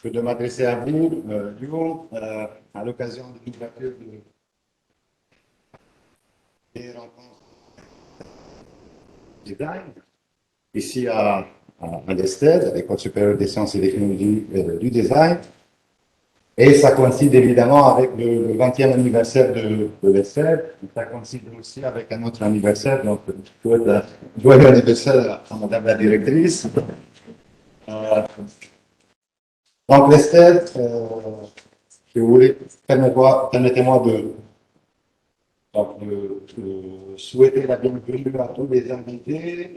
que de m'adresser à vous, Lyon, à l'occasion de l'ouverture des rencontres design, ici à l'ESTED, à l'École supérieure des sciences et technologies du design. Et ça coïncide évidemment avec le 20e anniversaire de l'ESTED. Ça coïncide aussi avec un autre anniversaire. Donc, je souhaite un joyeux anniversaire à Madame la directrice. Euh, donc, l'ESTED, si vous voulez, permettez-moi de souhaiter la bienvenue à tous les invités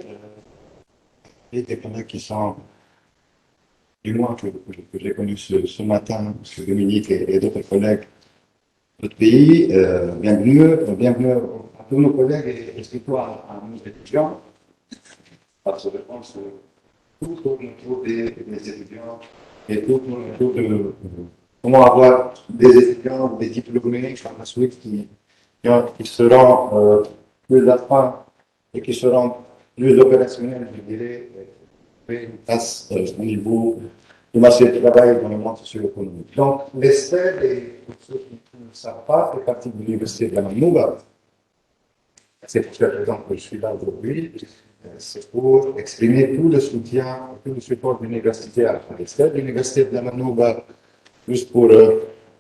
et des collègues qui sont, du moins que j'ai connus ce matin, M. Dominique et d'autres collègues de notre pays. Bienvenue à tous nos collègues et surtout à nos étudiants. Parce que je pense que tout autour des étudiants et tout autour de comment avoir des étudiants, des diplômés par la suite qui seront plus à fin et qui seront plus opérationnels, je dirais, grâce au niveau du marché du travail dans le monde socio-économique. Donc, l'ESTED, et pour ceux qui ne savent pas, fait partie de l'Université de la Manouba. C'est pour cette raison que je suis là aujourd'hui. C'est pour exprimer tout le soutien, tout le support de l'université à l'ESTED. L'Université de la Manouba, juste pour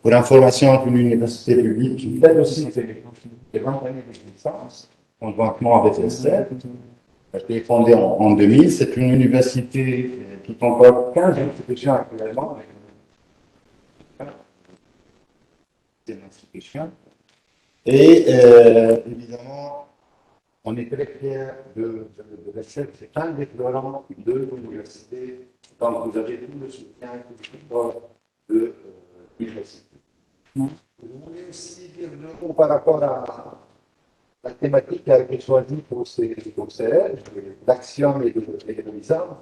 information, une université publique qui fait aussi des 20 années d'existence, conjointement avec l'ESTED. Elle a été fondée en 2000. C'est une université qui comporte 15 institutions actuellement. C'est une institution. Et évidemment, on est très fiers de l'ESSEC. C'est un des florents de l'université. Donc, vous avez tout le soutien, tout le support de l'université. Vous voulez aussi dire deux mots par rapport à la thématique qui a été choisie pour ces l'action et de l'islam.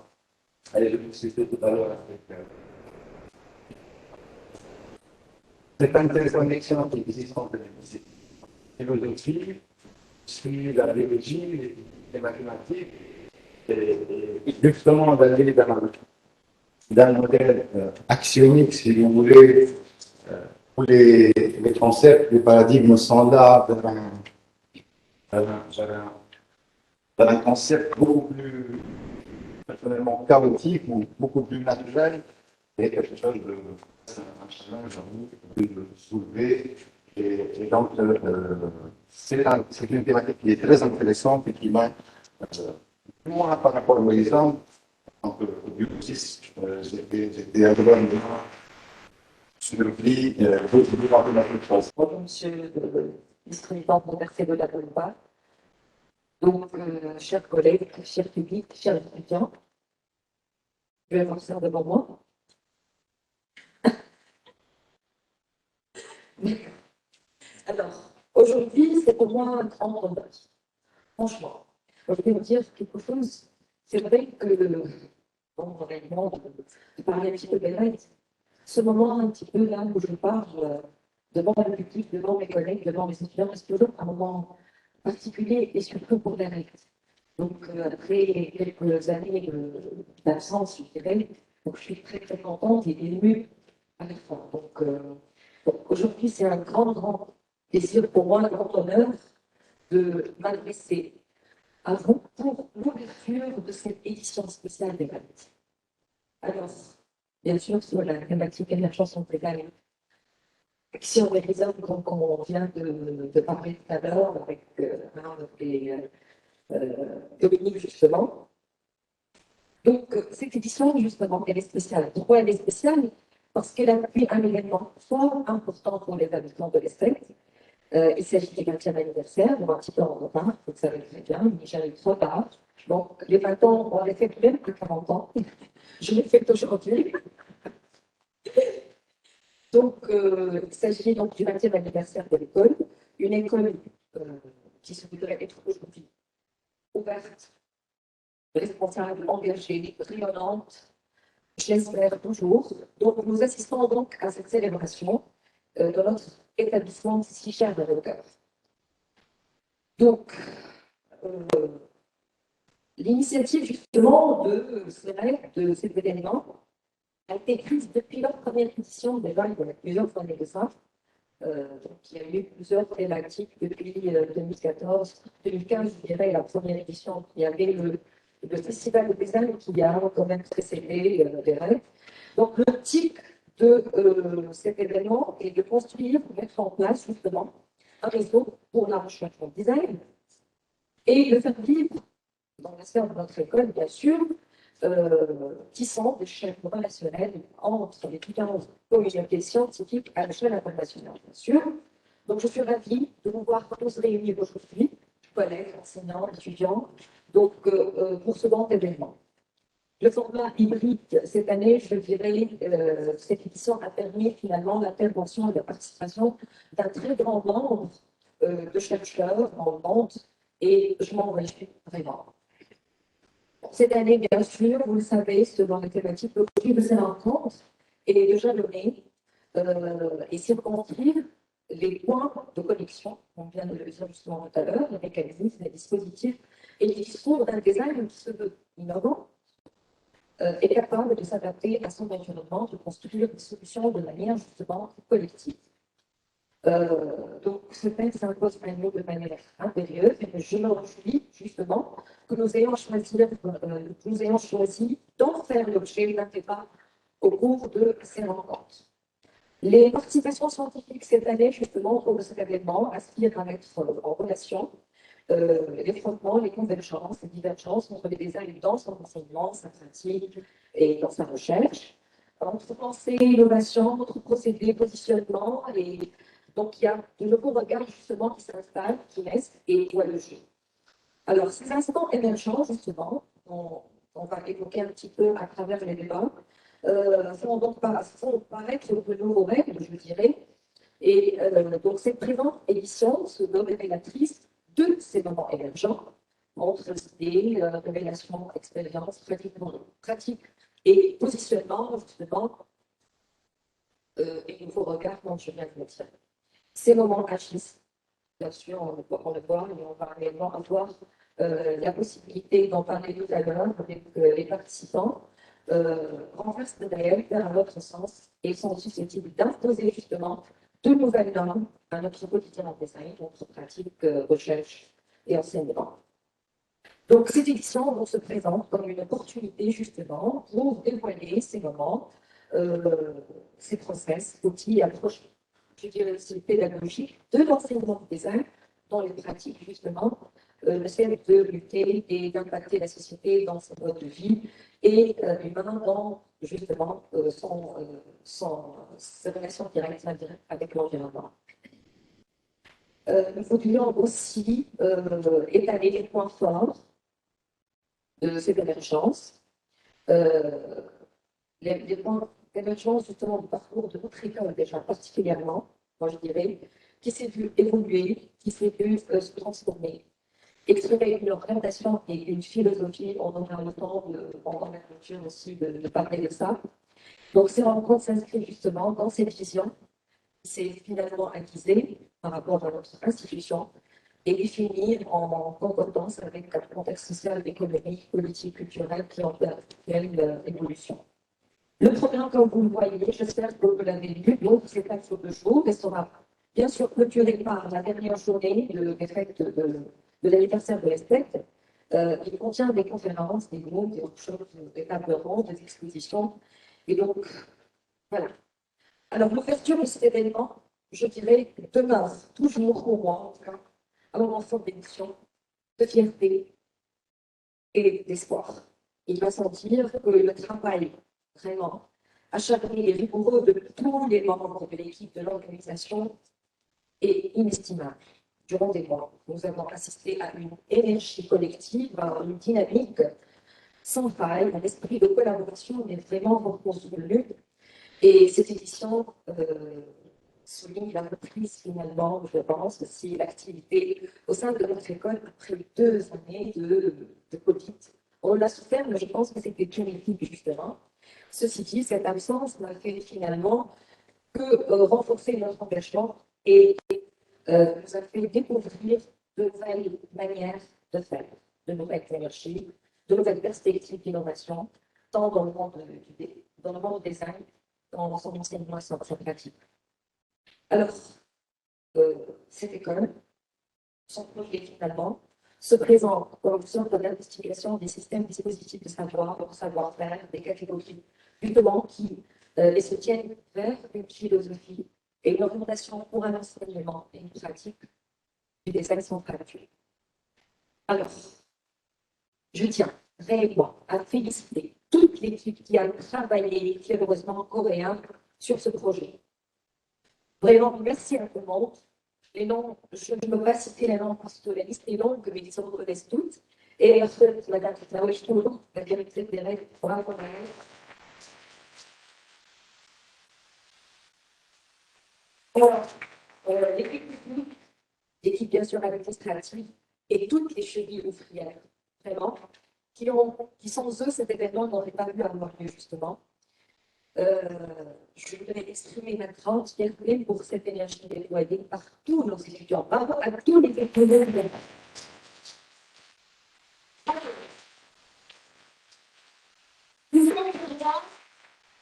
Allez, je vous citais tout à l'heure avec cette interconnexion qui existe entre les philosophies, puis la biologie, les mathématiques, et justement d'aller dans le modèle axionique, si vous voulez, où les concepts, les paradigmes sont là vers un concept beaucoup plus personnellement chaotique ou beaucoup plus naturel, et quelque chose un challenge de soulever. Et donc, c'est une thématique qui est très intéressante et qui m'a, moi, par rapport aux exemples, donc, du coup, j'étais agréablement surpris de voir la chose. Bonjour, monsieur le vice-président conversé de la Colomba. Donc, chers collègues, chers publics, chers étudiants, je vais voir ça devant moi. Alors, aujourd'hui, c'est pour moi un grand honneur. Franchement, je vais vous dire quelque chose. C'est vrai que, bon, réellement, de parler un petit peu bête, ce moment un petit peu là où je parle devant le public, devant mes collègues, devant mes étudiants, c'est toujours un moment particulier et surtout pour les règles. Donc, après quelques années d'absence, je dirais, donc je suis très très contente et émue à la fois. Donc aujourd'hui, c'est un grand plaisir pour moi, un grand honneur de m'adresser à vous pour l'ouverture de cette édition spéciale des Valets. Alors, bien sûr, sur la thématique émergence légale, action des réserves, donc on vient de parler tout à l'heure avec Dominique, justement. Donc, cette édition, justement, elle est spéciale. Pourquoi elle est spéciale? Parce qu'elle appuie un événement fort important pour les habitants de l'Estec. Il s'agit du 20e anniversaire, on va un petit peu en retard, vous le savez très bien, mais j'arrive trop tard. Donc, les 20 ans, on les fait même à 40 ans. Je les fais aujourd'hui. Donc, il s'agit donc du 20e anniversaire de l'école, une école qui se voudrait être aujourd'hui ouverte, responsable, engagée, rayonnante, j'espère toujours. Donc, nous assistons donc à cette célébration de notre établissement si cher de nos cœurs. Donc, l'initiative justement de cet événement a été prise depuis leur première édition, déjà il y a plusieurs années de ça. Donc, il y a eu plusieurs thématiques depuis 2014, 2015, je dirais, la première édition. Il y avait le Festival de design qui a quand même précédé les rêves. Donc, le type de cet événement est de construire, de mettre en place justement un réseau pour la recherche en design et de faire vivre dans la sphère de notre école, bien sûr, qui sont des chaînes relationnelles entre les différentes communautés scientifiques à l'échelle internationale, bien sûr. Donc, je suis ravie de vous voir tous réunis aujourd'hui, collègues, enseignants, étudiants, donc, pour ce grand événement. Le format hybride, cette année, je dirais, cette édition a permis finalement l'intervention et la participation d'un très grand nombre de chercheurs dans le monde, et je m'en réjouis vraiment. Cette année, bien sûr, vous le savez, selon les thématiques, l'objectif de ces rencontres est de jalonner et circonscrire les points de connexion, on vient de le dire justement tout à l'heure, les mécanismes, les dispositifs et les discours d'un design qui se veut innovant, est capable de s'adapter à son environnement, de construire des solutions de manière justement collective. Donc, ce texte s'impose à nous de manière impérieuse, et je me réjouis justement que nous ayons choisi d'en faire l'objet d'un débat au cours de ces rencontres. Les participations scientifiques cette année, justement, au cours de cet événement, aspirent à mettre en relation les frottements, les convergences, les divergences entre les designs dans son enseignement, sa pratique et dans sa recherche, entre pensée, innovation, entre procédés, positionnement, et donc il y a de nouveaux regards justement qui s'installent, qui naissent et voient le jour. Alors, ces instants émergents, justement, on va évoquer un petit peu à travers les débats, font paraître de nouveaux règles, je dirais, et donc cette présente édition se nomme révélatrice de ces moments émergents entre idées, révélations, expériences, pratiques et positionnement, justement, et nouveaux regards, comme je viens de le dire. Ces moments agissent, bien sûr, on le voit, mais on va également avoir la possibilité d'en parler tout à l'heure avec les participants, renversent d'ailleurs vers un autre sens et sont susceptibles d'imposer justement de nouvelles normes à notre quotidien en design, notre pratique, recherche et enseignement. Donc, cette édition se présente comme une opportunité justement pour dévoiler ces moments, ces process, outils et approches, je dirais aussi pédagogiques de l'enseignement du design dans les pratiques justement, le fait de lutter et d'impacter la société dans son mode de vie et l'humain dans justement ses relations directes avec l'environnement. Nous voudrions aussi étaler les points forts de cette émergence, les points d'émergence justement du parcours de notre école déjà particulièrement, moi je dirais, qui s'est vu évoluer, qui s'est vu se transformer, exprimer une orientation et une philosophie. On aura le temps pendant la clôture aussi de parler de ça. Donc ces rencontres s'inscrivent justement dans cette vision qui s'est finalement acquisée par rapport à notre institution et définir en concordance avec le contexte social, économique, politique, culturel qui est en pleine évolution. Le programme, comme vous le voyez, j'espère que vous l'avez lu, donc c'est 4 jours, et sera bien sûr clôturé par la dernière journée des fêtes de l'anniversaire de l'ESTEC. Il contient des conférences, des groupes, des workshops, des tables rondes, des expositions. Et donc, voilà. Alors, l'ouverture de cet événement, je dirais, demeure toujours pour moi, en tout cas, un moment fort d'émotion, de fierté et d'espoir. Il va sentir que le travail vraiment acharné et rigoureux de tous les membres de l'équipe de l'organisation est inestimable. Durant des mois, nous avons assisté à une énergie collective, à une dynamique sans faille, un esprit de collaboration, mais vraiment reconstruit. Et cette édition souligne la reprise finalement, je pense, aussi l'activité au sein de notre école après 2 années de Covid. On l'a souffert, mais je pense que c'était une équipe justement. Ceci dit, cette absence n'a fait finalement que renforcer notre engagement et nous a fait découvrir de nouvelles manières de faire, de nouvelles énergies, de nouvelles perspectives d'innovation, tant dans le monde dans le monde design, dans son enseignement et sa pratique. Alors, cette école, son projet finalement, se présente comme centre d'investigation des systèmes dispositifs de savoir, savoir-faire, des catégories, justement, qui les soutiennent vers une philosophie et une orientation pour un enseignement et une pratique du design central. Alors, je tiens réellement à féliciter toute l'équipe qui a travaillé chaleureusement coréen sur ce projet. Vraiment, merci à tout le monde. Les noms, je ne peux pas citer les noms parce que la liste est longue, mais ils se reconnaissent toutes. Et en fait, Madame Tlaouch, toujours, la directrice des règles, bravo à elle. Alors, l'équipe technique, l'équipe bien sûr administrative et toutes les chevilles ouvrières, vraiment, qui sans eux, cet événement n'aurait pas pu avoir lieu, justement. Je voudrais exprimer ma grande fierté pour cette énergie déployée par tous nos étudiants. Bravo à tous les étudiants. Nous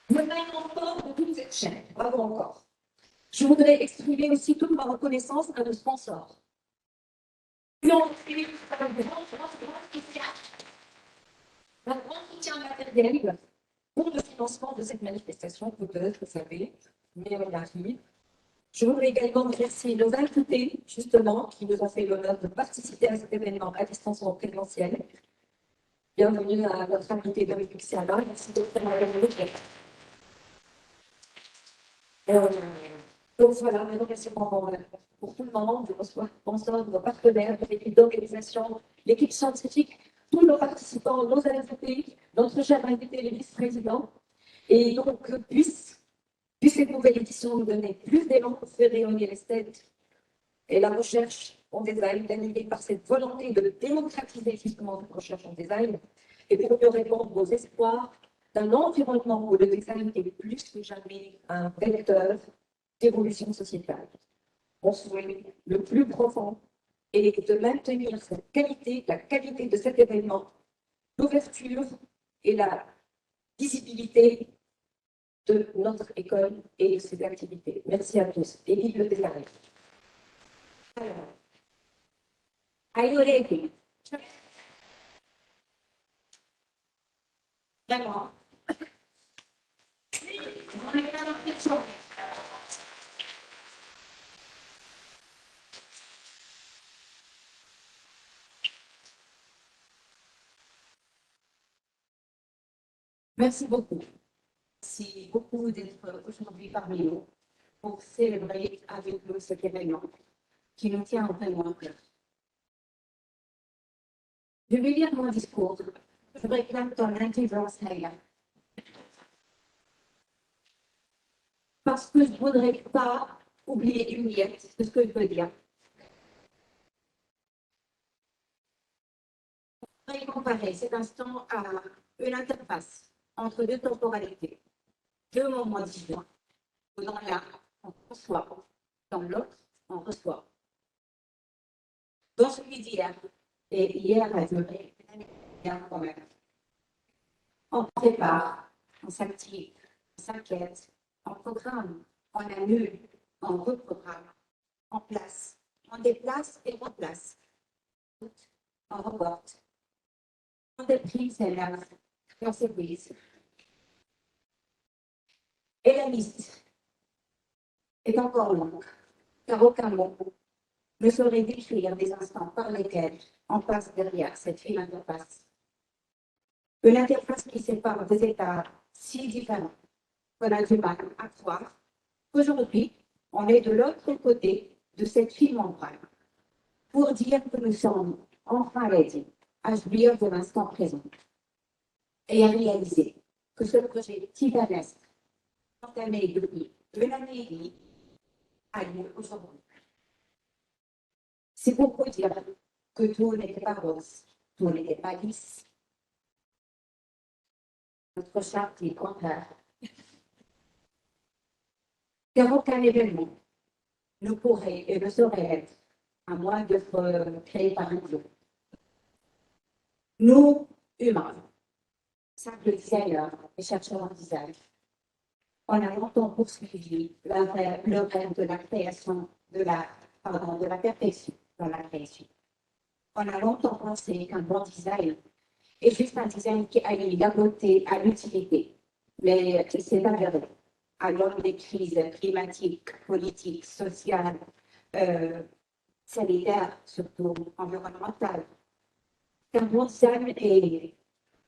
venons encore de toute cette chaîne. Bravo encore. Je voudrais exprimer aussi toute ma reconnaissance à nos sponsors. Un grand soutien matériel pour le financement de cette manifestation, peut-être, vous savez, mais on arrive. Je voudrais également remercier nos invités, justement, qui nous ont fait l'honneur de participer à cet événement à distance ou en présentiel. Bienvenue à notre invité Dominique Siala. Merci de faire la donc voilà, un remerciement pour tout le monde, vos sponsors, vos partenaires, l'équipe d'organisation, l'équipe scientifique, tous nos participants, nos invités, notre cher invité, les vice-présidents. Et donc, puisse cette nouvelle édition nous donner plus d'élan pour faire rayonner l'esthète et la recherche en design, animée par cette volonté de démocratiser justement cette recherche en design et pour mieux répondre aux espoirs d'un environnement où le design est plus que jamais un vecteur d'évolution sociétale. Mon souhait le plus profond est de maintenir cette qualité, la qualité de cet événement, l'ouverture et la visibilité de notre école et de ses activités. Merci à tous et vive le design. Alors, are you ready? Vraiment. Merci beaucoup. Merci beaucoup d'être aujourd'hui parmi nous pour célébrer avec nous cet événement qui nous tient vraiment à cœur. Je vais lire mon discours. Je réclame ton intelligence, Leïla. Parce que je ne voudrais pas oublier une miette de ce que je veux dire. Je voudrais comparer cet instant à une interface entre deux temporalités, deux moments différents. Dans l'un, on reçoit, dans l'autre, on reçoit. Dans celui d'hier, et hier a duré bien quand même. On prépare, on s'active, on s'inquiète, on programme, on annule, on reprogramme, on place, on déplace et replace, on reporte, on déprise et lave, on s'épuise. Et la liste est encore longue, car aucun mot ne saurait décrire des instants par lesquels on passe derrière cette fine interface. Une interface qui sépare deux états si différents qu'on a du mal à croire qu'aujourd'hui, on est de l'autre côté de cette fine membrane pour dire que nous sommes enfin ready à jouir de l'instant présent et à réaliser que ce projet titanesque entamé depuis une année et demie a lieu aujourd'hui. C'est pour vous dire que tout n'était pas rose, tout n'était pas lisse. Notre charte est contraire. Car aucun événement ne pourrait et ne saurait être à moins d'être créé par un Dieu. Nous, humains, simple designer et chercheur en design. On a longtemps poursuivi le rêve de la création, de la perfection dans la création. On a longtemps pensé qu'un bon design est juste un design qui allie la beauté à l'utilité. Mais c'est avéré. À l'aune des crises climatiques, politiques, sociales, euh, sanitaires, surtout environnementales, qu'un bon design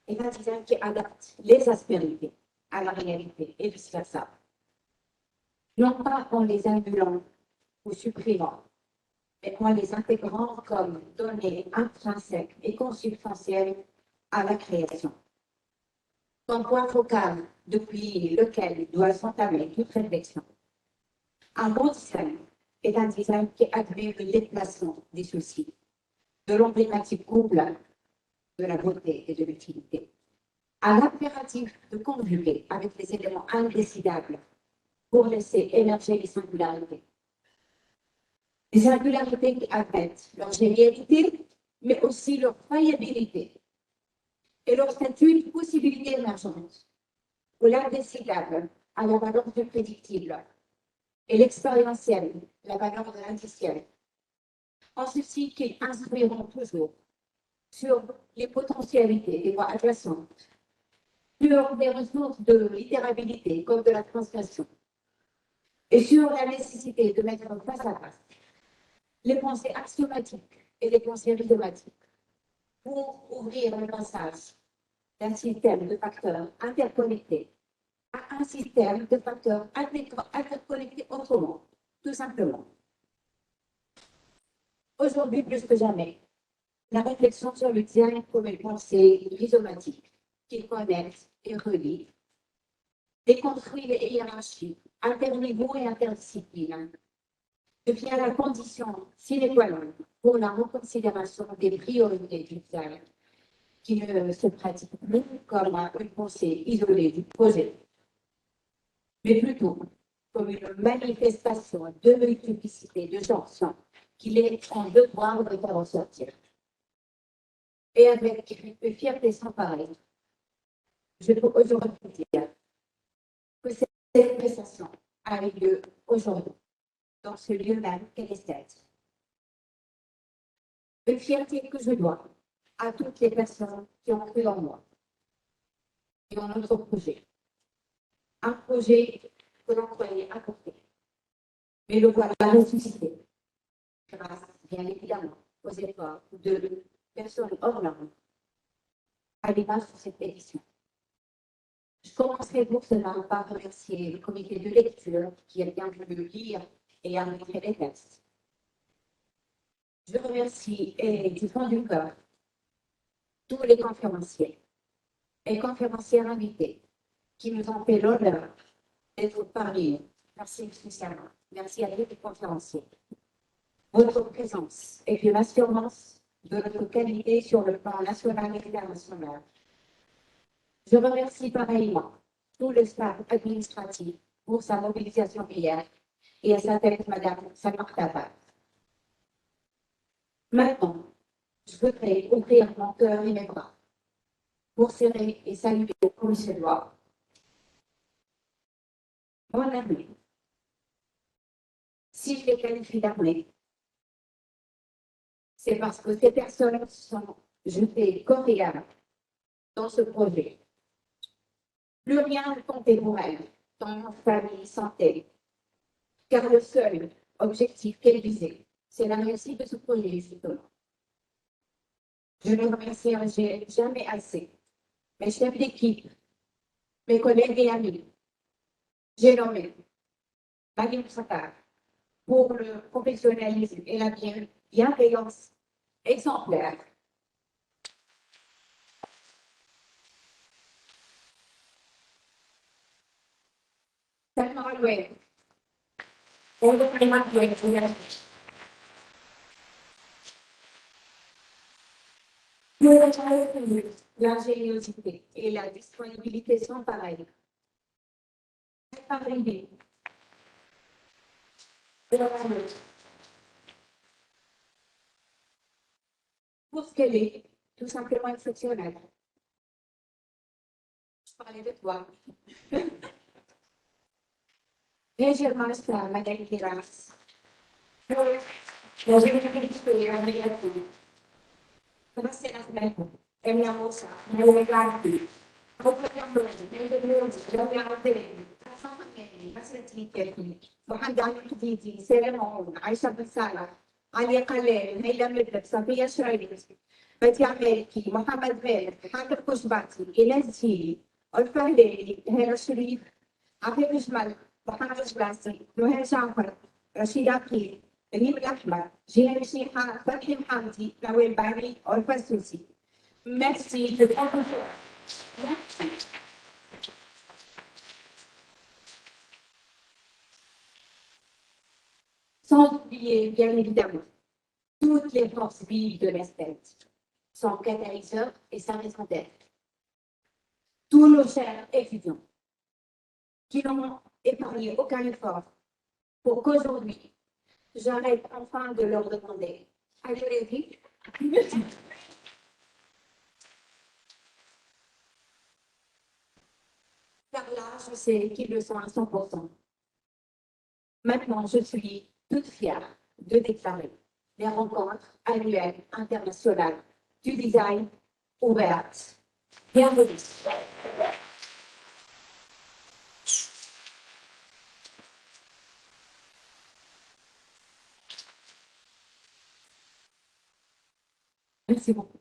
est un design qui adapte les aspérités à la réalité et vice-versa. Non pas en les annulant ou supprimant, mais en les intégrant comme données intrinsèques et consubstantielles à la création. Comme point focal depuis lequel doit s'entamer toute réflexion. Un bon design est un design qui admet le déplacement des soucis, de l'emblématique couple de la beauté et de l'utilité, à l'impératif de conjuguer avec les éléments indécidables pour laisser émerger les singularités. Des singularités qui admettent leur génialité, mais aussi leur faillibilité et leur statut de possibilité émergente, où l'indécidable a la valeur du prédictible et l'expérientiel, la valeur de l'indiciel. En ceci qu'ils instruiront toujours sur les potentialités des voies adjacentes, sur des ressources de littérabilité comme de la transgression, et sur la nécessité de mettre face à face les pensées axiomatiques et les pensées rhizomatiques pour ouvrir le passage d'un système de facteurs interconnectés à un système de facteurs interconnectés autrement, tout simplement. Aujourd'hui, plus que jamais, la réflexion sur le design comme une pensée rhizomatique qui connecte et relie, déconstruit les hiérarchies interniveaux et interdisciplines, devient la condition sine qua non pour la reconsidération des priorités du design qui ne se pratique plus comme une pensée isolée du projet, mais plutôt comme une manifestation de multiplicité de genres qu'il est en devoir de faire ressortir. Et avec une fierté sans pareille, je peux aujourd'hui dire que cette prestation a eu lieu aujourd'hui, dans ce lieu même qu'est l'esthète. Une fierté que je dois à toutes les personnes qui ont cru en moi et en notre projet. Un projet que l'on croyait à côté, mais le voilà ressuscité, grâce, bien évidemment, aux efforts de personnes hors normes, à l'image de cette édition. Je commencerai pour cela par remercier le comité de lecture qui a bien voulu lire et arbitrer les textes. Je remercie du fond du cœur tous les conférenciers et conférencières invités qui nous ont fait l'honneur d'être parmi nous. Merci spécialement. Merci à tous les conférenciers. Votre présence est une assurance de notre qualité sur le plan national et international. Je remercie pareillement tout le staff administratif pour sa mobilisation hier et à sa tête, Madame Samar Tabat. Maintenant, je voudrais ouvrir mon cœur et mes bras pour serrer et saluer comme il se doit mon armée. Si je les qualifie d'armée, c'est parce que ces personnes sont jetées corps et âme dans ce projet. Plus rien ne comptait pour elles, dans famille, santé, car le seul objectif qu'elles visaient, c'est la réussite de ce projet, justement. Je ne remercierai jamais assez mes chefs d'équipe, mes collègues et amis. J'ai nommé Marie Moussaka pour le professionnalisme et la bienveillance exemplaire. Salma Loué, l'ingéniosité et la disponibilité sont pareilles. Arrivé. Pour ce qu'elle est, tout simplement exceptionnelle. parler de toi. Légèrement ça, Madame Piras. La généralité en négatif. Comment c'est la semaine? Elle n'a pas ça. Elle n'a pas ça. وحد جديدي سلام عايشة بالسالة علي قليل هيدا مدرب صفية شريف بدي عمالكي محمد مالك حامد كشباتي إلزي الفهلي هيرا شريف عفيف جمال محمد جباسي نهير جعفر رشيد عقيل ريم الأحمر جيهان شيحة فتحي محمدي نويل باري الفاسوسي Merci de votre Merci. Sans oublier, bien évidemment, toutes les forces vives de l'espèce, son catalyseur et sa raison d'être. Tous nos chers étudiants qui n'ont épargné aucun effort pour qu'aujourd'hui, j'arrête enfin de leur demander allez-y. Car là, je sais qu'ils le sont à 100%. Maintenant, je suis toute fière de déclarer les rencontres annuelles internationales du design ouvertes. Bienvenue. Merci beaucoup.